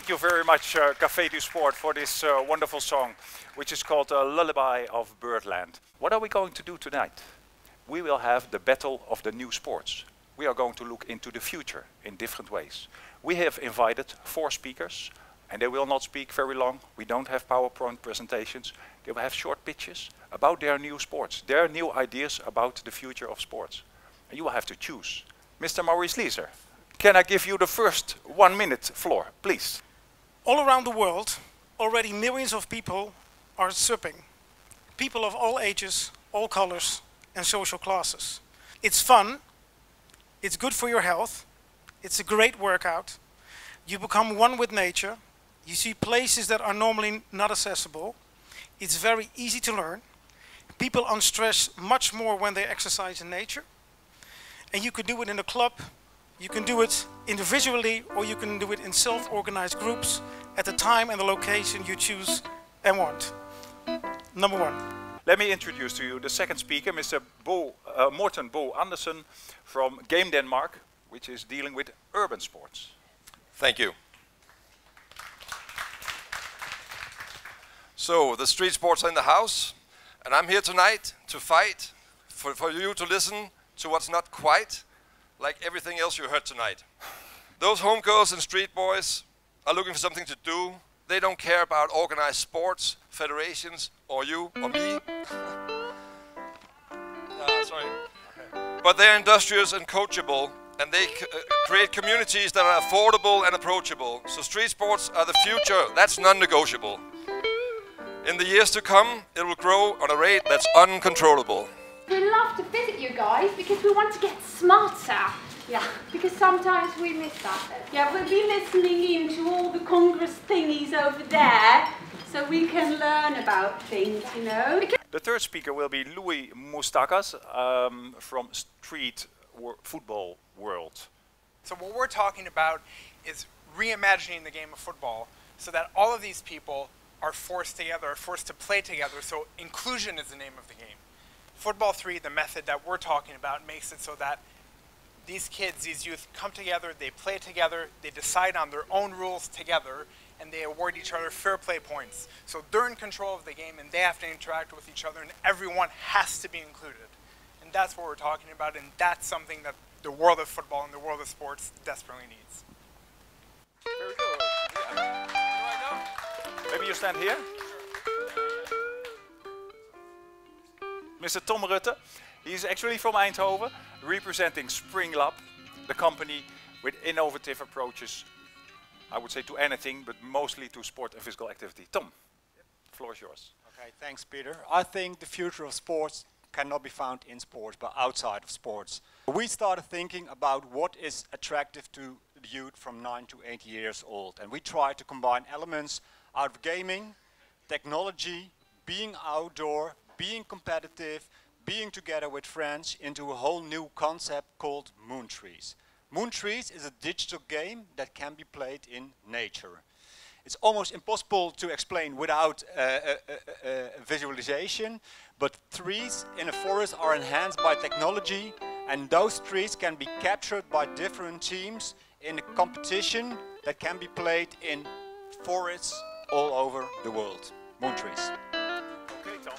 Thank you very much, Café du Sport, for this wonderful song, which is called Lullaby of Birdland. What are we going to do tonight? We will have the battle of the new sports. We are going to look into the future in different ways. We have invited 4 speakers, and they will not speak very long. We don't have PowerPoint presentations. They will have short pitches about their new sports, their new ideas about the future of sports. And you will have to choose. Mr. Maurice Leeser, can I give you the first 1 minute floor, please? All around the world, already millions of people are surfing. People of all ages, all colors and social classes. It's fun, it's good for your health, it's a great workout. You become one with nature, you see places that are normally not accessible. It's very easy to learn. People unstress much more when they exercise in nature. And you can do it in a club, you can do it individually, or you can do it in self-organized groups at the time and the location you choose and want. Number 1. Let me introduce to you the second speaker, Mr. Morten Bo Andersen from Game Denmark, which is dealing with urban sports. Thank you. So, the street sports are in the house, and I'm here tonight to fight for you to listen to what's not quite like everything else you heard tonight. Those home girls and street boys are looking for something to do. They don't care about organized sports, federations, or you, or me. Sorry. But they're industrious and coachable, and they create communities that are affordable and approachable. So street sports are the future, that's non-negotiable. In the years to come, it will grow on a rate that's uncontrollable. We love to visit you guys because we want to get smarter. Yeah, because sometimes we miss that. Yeah, we'll be listening in to all the Congress thingies over there, so we can learn about things, you know. The third speaker will be Louis Moustakas from Streetfootballworld. So what we're talking about is reimagining the game of football so that all of these people are forced together, are forced to play together, so inclusion is the name of the game. Football 3, the method that we're talking about, makes it so that these kids, these youth, come together, they play together, they decide on their own rules together, and they award each other fair play points. So they're in control of the game, and they have to interact with each other, and everyone has to be included. And that's what we're talking about, and that's something that the world of football and the world of sports desperately needs. Very good. Yeah. Maybe you stand here. Mr. Thom Rutten, he's actually from Eindhoven, representing Springlab, the company with innovative approaches, I would say to anything, but mostly to sport and physical activity. Tom, the floor is yours. Okay, thanks Peter. I think the future of sports cannot be found in sports, but outside of sports. We started thinking about what is attractive to the youth from 9 to 8 years old, and we tried to combine elements out of gaming, technology, being outdoor, being competitive, being together with friends into a whole new concept called Moon Trees. Moon Trees is a digital game that can be played in nature. It's almost impossible to explain without visualization, but trees in a forest are enhanced by technology, and those trees can be captured by different teams in a competition that can be played in forests all over the world. Moon Trees. Okay, Tom.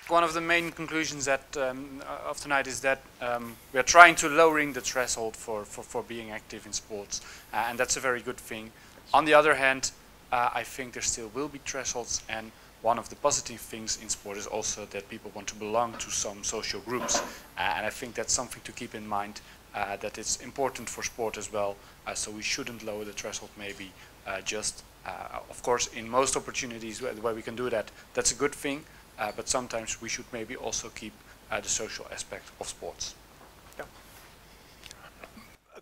One of the main conclusions that, of tonight is that we are trying to lowering the threshold for being active in sports, and that's a very good thing. On the other hand, I think there still will be thresholds, and one of the positive things in sport is also that people want to belong to some social groups, and I think that's something to keep in mind, that it's important for sport as well, so we shouldn't lower the threshold maybe of course in most opportunities where we can do that, that's a good thing. But sometimes we should maybe also keep the social aspect of sports. Yeah.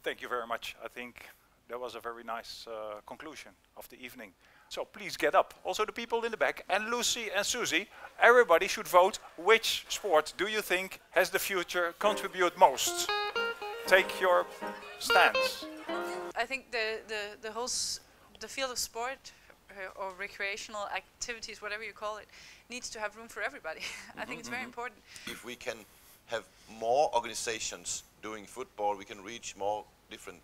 Thank you very much. I think that was a very nice conclusion of the evening. So please get up. Also the people in the back, and Lucy and Susie, everybody should vote which sport do you think has the future, contribute most. Take your stands. I think the field of sport or recreational activities, whatever you call it, needs to have room for everybody. I think it's very important. If we can have more organizations doing football, we can reach more different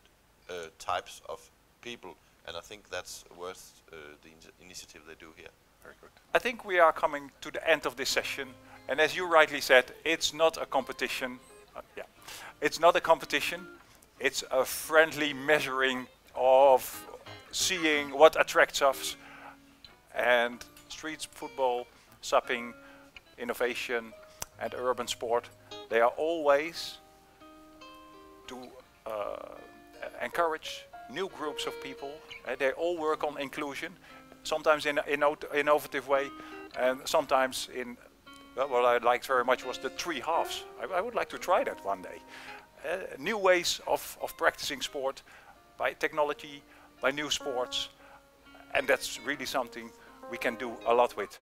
types of people, and I think that's worth the initiative they do here. Very good. I think we are coming to the end of this session, and as you rightly said, it's not a competition. It's not a competition. It's a friendly measuring of seeing what attracts us, and street football, supping, innovation, and urban sport, they are always to encourage new groups of people. They all work on inclusion, sometimes in an innovative way, and sometimes in, well, what I liked very much was the 3 halves. I would like to try that one day. New ways of practicing sport by technology, by new sports, and that's really something we can do a lot with.